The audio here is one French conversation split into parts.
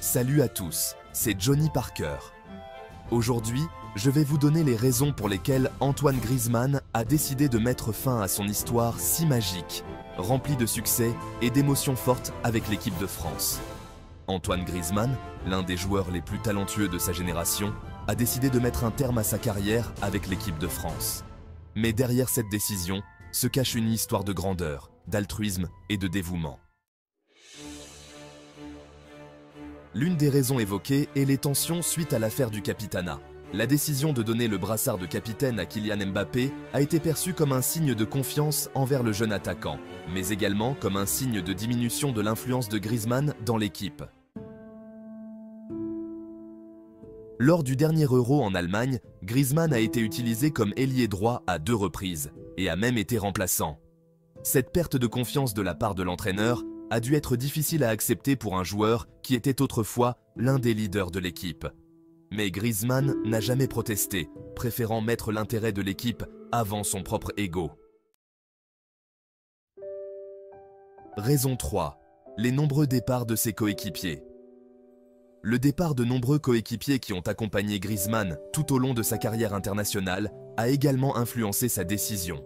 Salut à tous, c'est Johnny Parker. Aujourd'hui, je vais vous donner les raisons pour lesquelles Antoine Griezmann a décidé de mettre fin à son histoire si magique, remplie de succès et d'émotions fortes avec l'équipe de France. Antoine Griezmann, l'un des joueurs les plus talentueux de sa génération, a décidé de mettre un terme à sa carrière avec l'équipe de France. Mais derrière cette décision se cache une histoire de grandeur, d'altruisme et de dévouement. L'une des raisons évoquées est les tensions suite à l'affaire du Capitana. La décision de donner le brassard de capitaine à Kylian Mbappé a été perçue comme un signe de confiance envers le jeune attaquant, mais également comme un signe de diminution de l'influence de Griezmann dans l'équipe. Lors du dernier Euro en Allemagne, Griezmann a été utilisé comme ailier droit à 2 reprises et a même été remplaçant. Cette perte de confiance de la part de l'entraîneur a dû être difficile à accepter pour un joueur qui était autrefois l'un des leaders de l'équipe. Mais Griezmann n'a jamais protesté, préférant mettre l'intérêt de l'équipe avant son propre ego. Raison 3. Les nombreux départs de ses coéquipiers. Le départ de nombreux coéquipiers qui ont accompagné Griezmann tout au long de sa carrière internationale a également influencé sa décision.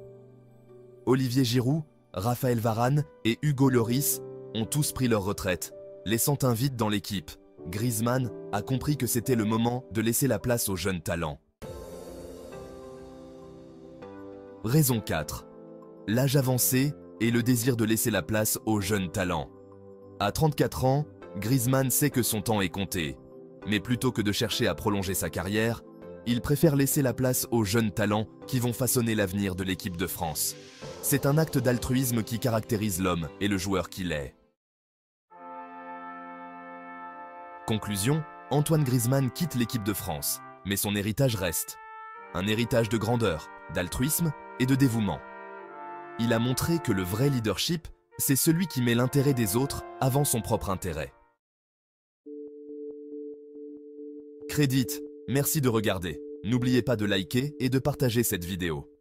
Olivier Giroud, Raphaël Varane et Hugo Lloris ont tous pris leur retraite, laissant un vide dans l'équipe. Griezmann a compris que c'était le moment de laisser la place aux jeunes talents. Raison 4. L'âge avancé et le désir de laisser la place aux jeunes talents. À 34 ans, Griezmann sait que son temps est compté. Mais plutôt que de chercher à prolonger sa carrière, il préfère laisser la place aux jeunes talents qui vont façonner l'avenir de l'équipe de France. C'est un acte d'altruisme qui caractérise l'homme et le joueur qu'il est. Conclusion, Antoine Griezmann quitte l'équipe de France, mais son héritage reste. Un héritage de grandeur, d'altruisme et de dévouement. Il a montré que le vrai leadership, c'est celui qui met l'intérêt des autres avant son propre intérêt. Crédit, merci de regarder. N'oubliez pas de liker et de partager cette vidéo.